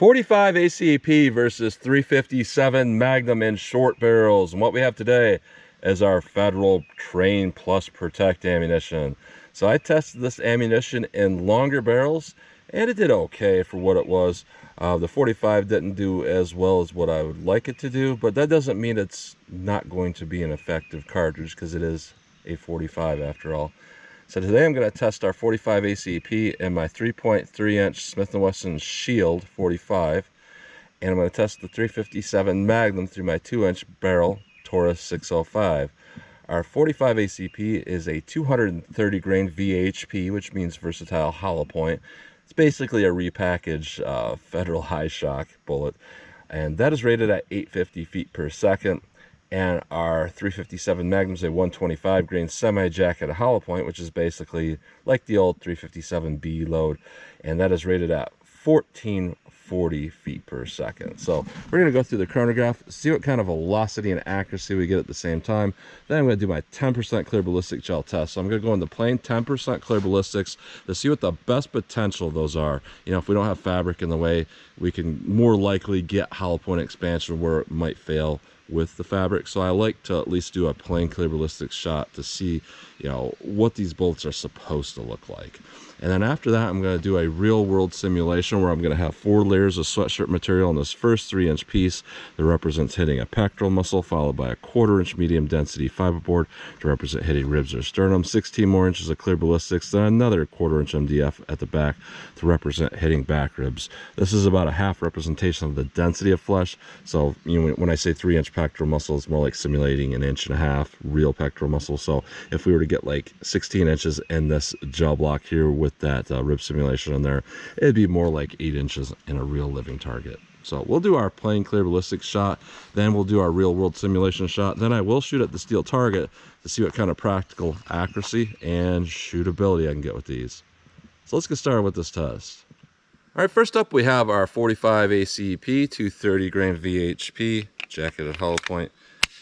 45 ACP versus 357 Magnum in short barrels. And what we have today is our Federal Train Plus Protect ammunition. So I tested this ammunition in longer barrels and it did okay for what it was. The 45 didn't do as well as what I would like it to do, but that doesn't mean it's not going to be an effective cartridge, because it is a 45 after all. So today I'm going to test our 45 ACP in my 3.3 inch Smith & Wesson Shield 45, and I'm going to test the 357 Magnum through my 2-inch barrel Taurus 605. Our 45 ACP is a 230 grain VHP, which means versatile hollow point. It's basically a repackaged Federal high shock bullet, and that is rated at 850 feet per second. And our 357 Magnum is a 125 grain semi-jacketed hollow point, which is basically like the old 357B load, and that is rated at 1440 feet per second. So we're going to go through the chronograph, see what kind of velocity and accuracy we get at the same time. Then I'm going to do my 10% clear ballistic gel test. So I'm going to go into plain 10% clear ballistics to see what the best potential of those are. You know, if we don't have fabric in the way, we can more likely get hollow point expansion where it might fail with the fabric. So I like to at least do a plain clear ballistics shot to see, you know, what these bullets are supposed to look like. And then after that, I'm going to do a real world simulation where I'm going to have 4 layers of sweatshirt material in this first 3-inch piece that represents hitting a pectoral muscle, followed by a 1/4 inch medium density fiberboard to represent hitting ribs or sternum, 16 more inches of clear ballistics, then another 1/4 inch MDF at the back to represent hitting back ribs. This is about a half representation of the density of flesh. So, you know, when I say 3-inch pectoral muscle, it's more like simulating 1.5 inch real pectoral muscle. So if we were to get like 16 inches in this gel block here with that rib simulation in there, it'd be more like 8 inches in a real living target. So we'll do our plain clear ballistics shot, then we'll do our real world simulation shot, then I will shoot at the steel target to see what kind of practical accuracy and shootability I can get with these. So let's get started with this test. All right, first up we have our 45 ACP 230 grain VHP jacketed hollow point.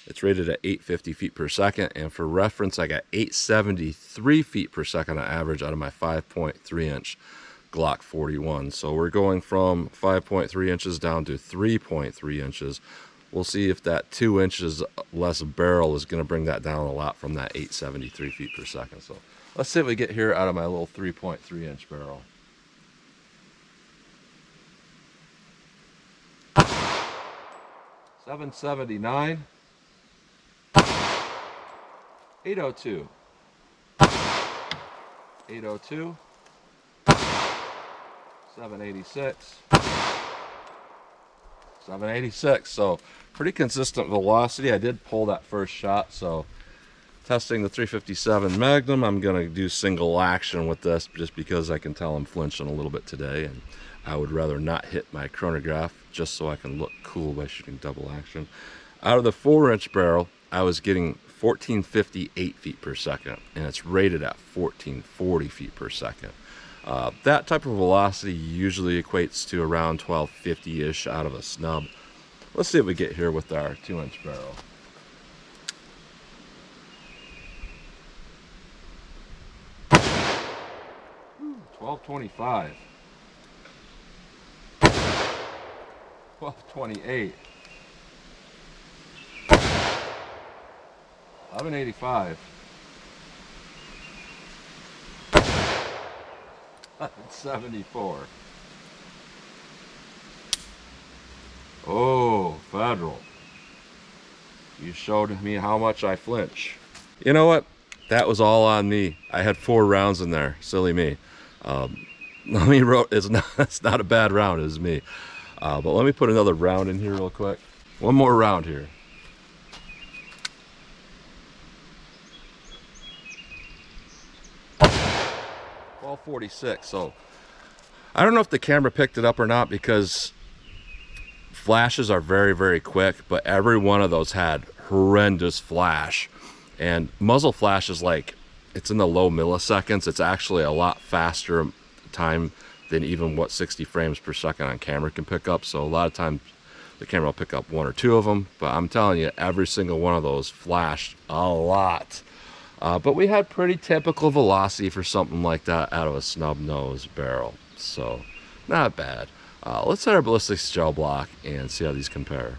It's rated at 850 feet per second, and for reference, I got 873 feet per second on average out of my 5.3 inch Glock 41. So we're going from 5.3 inches down to 3.3 inches. We'll see if that 2 inches less barrel is going to bring that down a lot from that 873 feet per second. So let's see what we get here out of my little 3.3 inch barrel. $779. 802, 802, 786, 786. So pretty consistent velocity. I did pull that first shot. So testing the 357 Magnum, I'm going to do single action with this just because I can tell I'm flinching a little bit today, and I would rather not hit my chronograph just so I can look cool by shooting double action. Out of the 4-inch barrel, I was getting 1458 feet per second, and it's rated at 1440 feet per second. That type of velocity usually equates to around 1250-ish out of a snub. Let's see what we get here with our 2-inch barrel. Ooh, 1225. 1228. 1185. 1174. Oh, Federal. You showed me how much I flinch. You know what? That was all on me. I had 4 rounds in there. Silly me. Let me wrote it's not a bad round, it was me. But let me put another round in here real quick. One more round here. .46. So I don't know if the camera picked it up or not, because flashes are very, very quick, but every one of those had horrendous flash. And muzzle flash is like, it's in the low milliseconds. It's actually a lot faster time than even what 60 frames per second on camera can pick up. So a lot of times the camera will pick up 1 or 2 of them, but I'm telling you, every single one of those flashed a lot. But we had pretty typical velocity for something like that out of a snub nose barrel, so not bad. Let's set our ballistics gel block and see how these compare.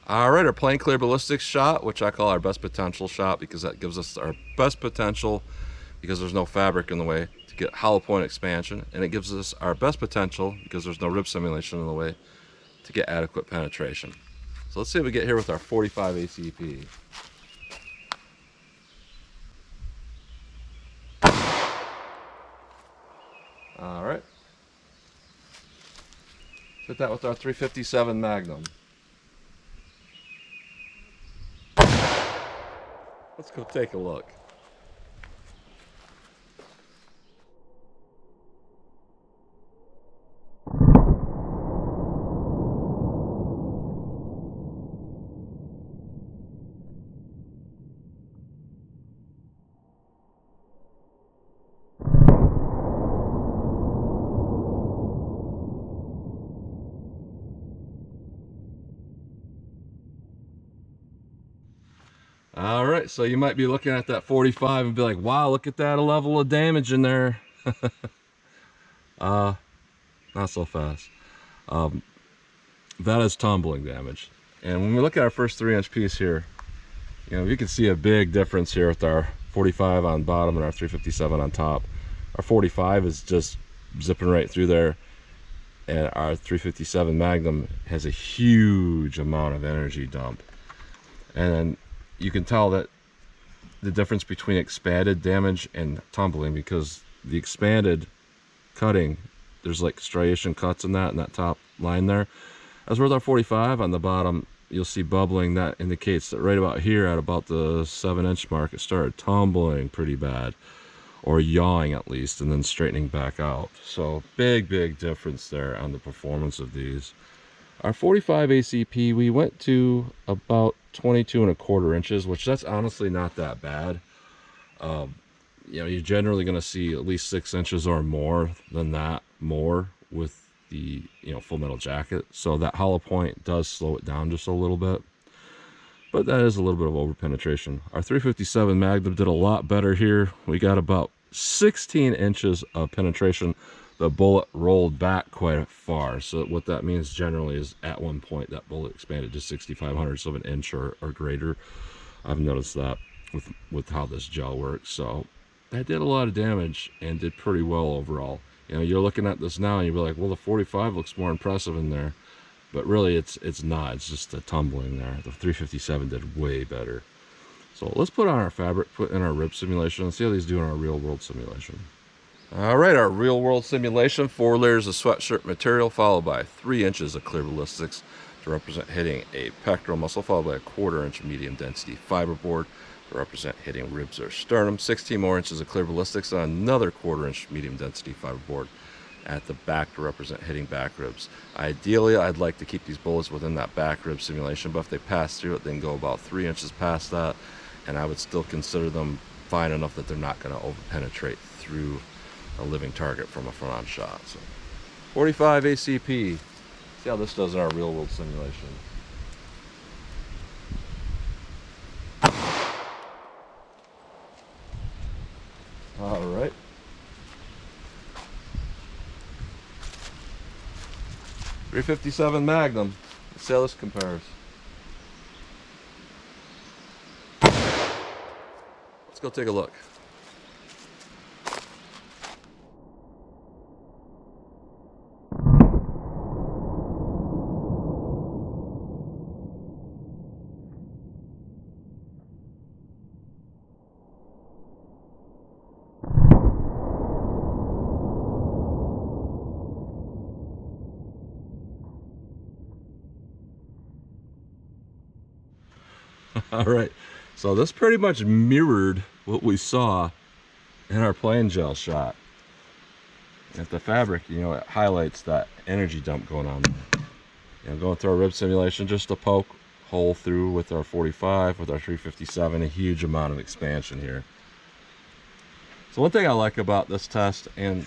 All right, our plain clear ballistics shot, which I call our best potential shot because that gives us our best potential because there's no fabric in the way to get hollow point expansion, and it gives us our best potential because there's no rib simulation in the way to get adequate penetration. So let's see what we get here with our 45 ACP. All right. Hit that with our 357 Magnum. Let's go take a look. All right, so you might be looking at that 45 and be like, wow, look at that level of damage in there. Not so fast. That is tumbling damage. And when we look at our first 3-inch piece here, you know, you can see a big difference here with our 45 on bottom and our 357 on top. Our 45 is just zipping right through there, and our 357 Magnum has a huge amount of energy dump. And you can tell that the difference between expanded damage and tumbling, because the expanded cutting, there's like striation cuts in that top line there. As with our 45 on the bottom, you'll see bubbling. That indicates that right about here at about the 7-inch mark, it started tumbling pretty bad, or yawing at least, and then straightening back out. So big difference there on the performance of these. Our 45 ACP, we went to about 22¼ inches, which that's honestly not that bad. You know, you're generally going to see at least 6 inches or more than that, more with the, you know, full metal jacket. So that hollow point does slow it down just a little bit, but that is a little bit of over penetration. Our 357 Magnum did a lot better here. We got about 16 inches of penetration. The bullet rolled back quite far, so what that means generally is at one point that bullet expanded to 6/500ths of an inch or greater. I've noticed that with how this gel works. So that did a lot of damage and did pretty well overall. You know, you're looking at this now and you'll be like, well, the 45 looks more impressive in there, but really it's not. It's just the tumbling there. The 357 did way better. So let's put on our fabric, put in our rib simulation, and see how these do in our real world simulation. All right, our real world simulation: 4 layers of sweatshirt material followed by 3 inches of clear ballistics to represent hitting a pectoral muscle, followed by a 1/4 inch medium density fiberboard to represent hitting ribs or sternum, 16 more inches of clear ballistics on another 1/4 inch medium density fiberboard at the back to represent hitting back ribs. Ideally, I'd like to keep these bullets within that back rib simulation, but if they pass through it, they can go about 3 inches past that, and I would still consider them fine enough that they're not going to over penetrate through a living target from a front-on shot. So 45 ACP. See how this does in our real world simulation. All right. .357 Magnum. Let's see how this compares. Let's go take a look. All right, so this pretty much mirrored what we saw in our plain gel shot. At the fabric, you know, it highlights that energy dump going on there. You know, going through our rib simulation, just a poke hole through with our 45, with our 357, a huge amount of expansion here. So one thing I like about this test, and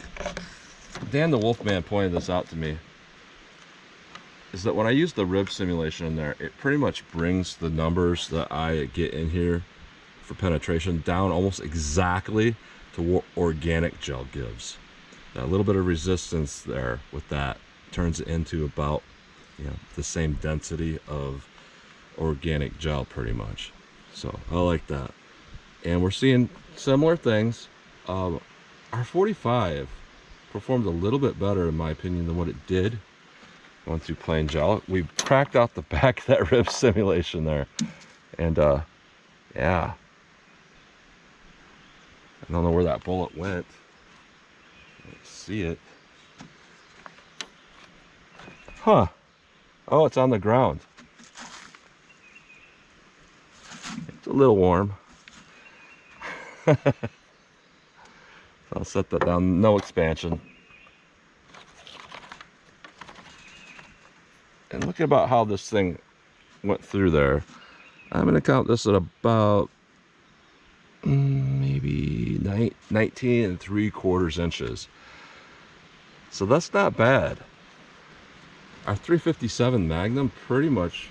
Dan the Wolfman pointed this out to me, is that when I use the rib simulation in there, it pretty much brings the numbers that I get in here for penetration down almost exactly to what organic gel gives. That little bit of resistance there with that turns it into about, you know, the same density of organic gel pretty much. So I like that. And we're seeing similar things. Our 45 performed a little bit better in my opinion than what it did going through plain gel. We cracked out the back of that rib simulation there, and yeah, I don't know where that bullet went. Let's see it. Huh. Oh, it's on the ground. It's a little warm. So I'll set that down. No expansion. And look about how this thing went through there. I'm going to count this at about maybe 19 3/4 inches. So that's not bad. Our 357 Magnum pretty much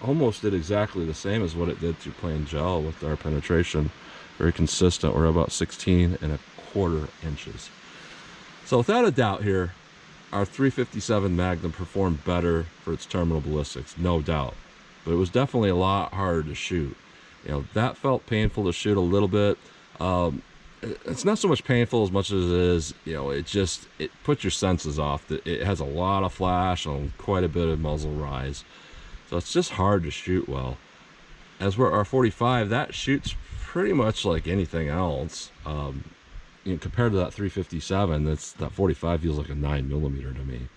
almost did exactly the same as what it did through plain gel with our penetration. Very consistent. We're about 16 1/4 inches. So without a doubt here, our 357 Magnum performed better for its terminal ballistics, no doubt. But it was definitely a lot harder to shoot. You know, that felt painful to shoot a little bit. It's not so much painful as much as it is, you know, it puts your senses off. It has a lot of flash and quite a bit of muzzle rise. So it's just hard to shoot well. As for our 45, that shoots pretty much like anything else. You know, compared to that 357, that 45 feels like a 9mm to me.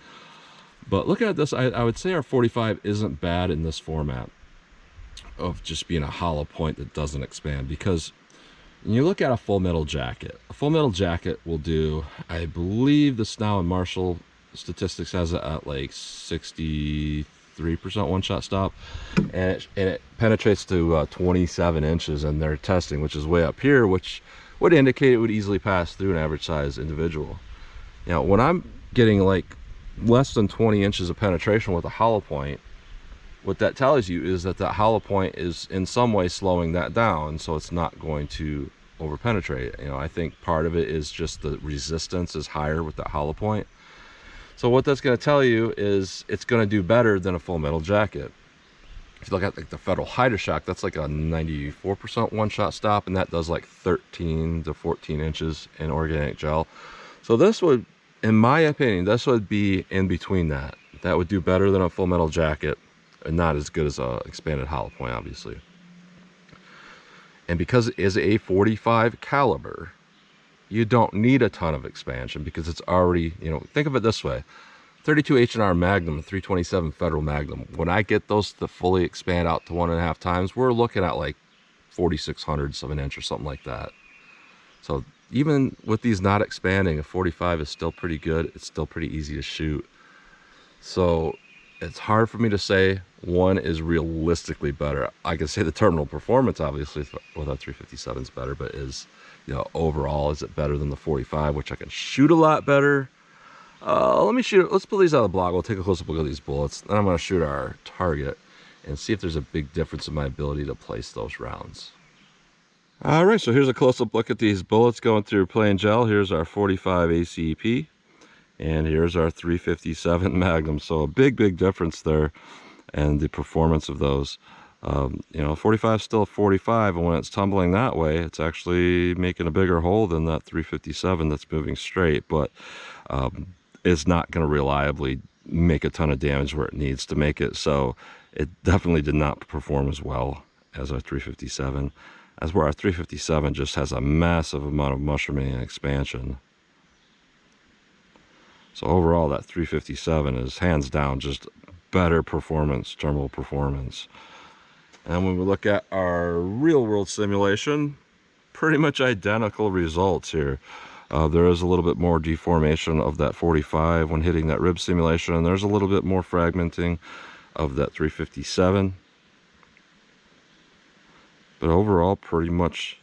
But look at this, I would say our 45 isn't bad in this format of just being a hollow point that doesn't expand, because when you look at a full metal jacket, will do, I believe the Snow and Marshall statistics has it at like 63% one-shot stop, and it penetrates to 27 inches in their testing, which is way up here, which would indicate it would easily pass through an average size individual. You know, when I'm getting like less than 20 inches of penetration with a hollow point, what that tells you is that hollow point is in some way slowing that down, so it's not going to over penetrate. You know, I think part of it is just the resistance is higher with that hollow point. So what that's going to tell you is it's going to do better than a full metal jacket. If you look at like the Federal Hydroshock, that's like a 94% one-shot stop, and that does like 13 to 14 inches in organic gel. So this would, in my opinion, this would be in between that. That would do better than a full metal jacket, and not as good as a expanded hollow point, obviously. And because it is a 45 caliber, you don't need a ton of expansion because it's already, you know, think of it this way. 32 H&R Magnum, 327 Federal Magnum, when I get those to fully expand out to 1.5 times, we're looking at like 4600ths of an inch or something like that. So even with these not expanding, a 45 is still pretty good. It's still pretty easy to shoot. So it's hard for me to say one is realistically better. I can say the terminal performance, obviously, with our 357 is better, but is, you know, overall, is it better than the 45, which I can shoot a lot better? Let's pull these out of the block. We'll take a closer look at these bullets. Then I'm going to shoot our target and see if there's a big difference in my ability to place those rounds. All right, so here's a close-up look at these bullets going through plain gel. Here's our 45 ACP, and here's our 357 Magnum. So a big difference there, and the performance of those. You know, 45 is still a 45, and when it's tumbling that way, it's actually making a bigger hole than that 357 that's moving straight, but it's not going to reliably make a ton of damage where it needs to make it. So it definitely did not perform as well as our 357, as where our 357 just has a massive amount of mushrooming and expansion. So overall, that 357 is hands down just better performance, terminal performance. And when we look at our real world simulation, pretty much identical results here. There is a little bit more deformation of that 45 when hitting that rib simulation, and there's a little bit more fragmenting of that 357. But overall, pretty much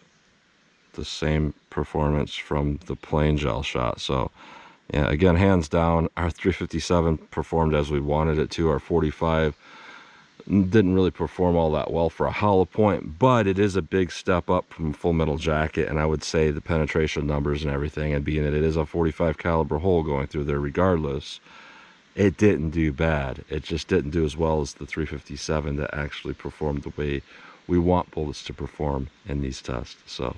the same performance from the plain gel shot. So yeah, again, hands down, our 357 performed as we wanted it to. Our 45 didn't really perform all that well for a hollow point, but it is a big step up from full metal jacket, and I would say the penetration numbers and everything, and being that it is a 45 caliber hole going through there regardless, it didn't do bad. It just didn't do as well as the 357 that actually performed the way we want bullets to perform in these tests. So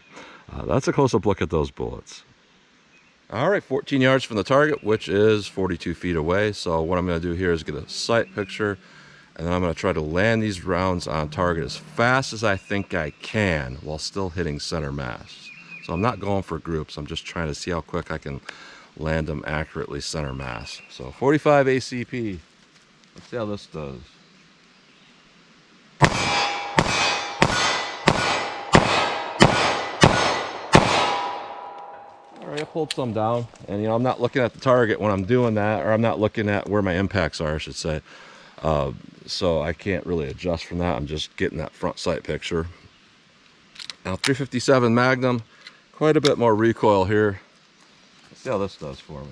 that's a close-up look at those bullets. All right, 14 yards from the target, which is 42 feet away. So what I'm going to do here is get a sight picture, and then I'm going to try to land these rounds on target as fast as I think I can while still hitting center mass. So I'm not going for groups. I'm just trying to see how quick I can land them accurately center mass. So 45 ACP. Let's see how this does. All right, I pulled some down, and I'm not looking at the target when I'm doing that, or I'm not looking at where my impacts are, I should say. So I can't really adjust from that. I'm just getting that front sight picture. Now 357 Magnum, quite a bit more recoil here. Let's see how this does for me.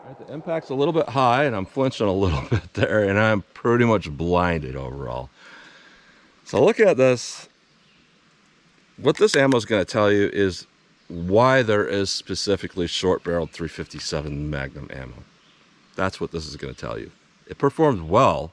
Right, the impact's a little bit high, and I'm flinching a little bit there, and I'm pretty much blinded overall. So looking at this, what this ammo is going to tell you is why there is specifically short-barreled 357 Magnum ammo. That's what this is going to tell you. It performs well,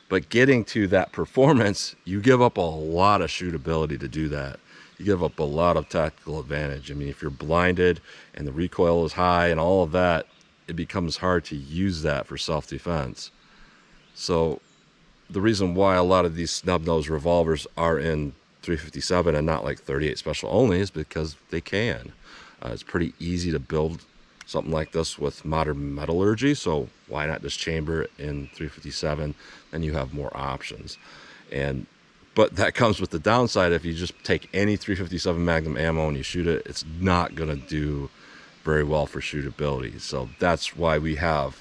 but getting to that performance, you give up a lot of shootability to do that. You give up a lot of tactical advantage. I mean, if you're blinded and the recoil is high and all of that, it becomes hard to use that for self-defense. So the reason why a lot of these snub-nose revolvers are in 357 and not like 38 special only is because they can. It's pretty easy to build something like this with modern metallurgy, so why not just chamber it in 357? Then you have more options. But that comes with the downside. If you just take any 357 Magnum ammo and you shoot it, it's not going to do very well for shootability. So that's why we have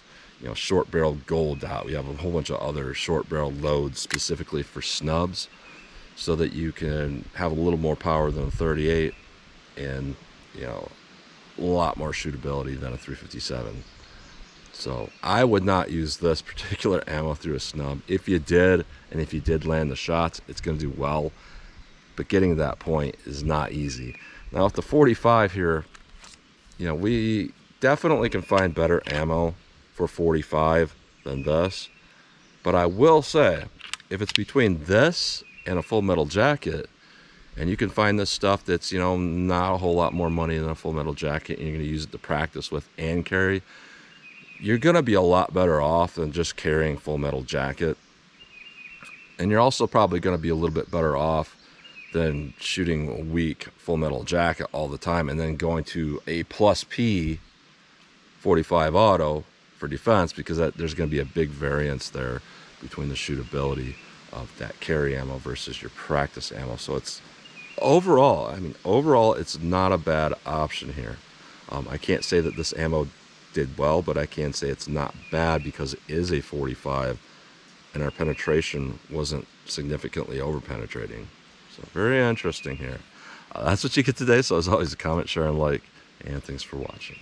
short barrel gold dot. We have a whole bunch of other short barrel loads specifically for snubs, so that you can have a little more power than a 38 and a lot more shootability than a 357. So I would not use this particular ammo through a snub. If you did, and if you did land the shots, it's going to do well, but getting to that point is not easy. Now with the 45 here, we definitely can find better ammo for 45 than this, but I will say, if it's between this and a full metal jacket, and you can find this stuff that's not a whole lot more money than a full metal jacket, and you're going to use it to practice with and carry, you're going to be a lot better off than just carrying full metal jacket. And you're also probably going to be a little bit better off than shooting a weak full metal jacket all the time and then going to a plus P 45 auto for defense, because there's going to be a big variance there between the shootability of that carry ammo versus your practice ammo. So it's overall it's not a bad option here. I can't say that this ammo did well, but I can say it's not bad because it is a 45 and our penetration wasn't significantly over penetrating. So very interesting here. That's what you get today. So as always, comment, share, and like, and thanks for watching.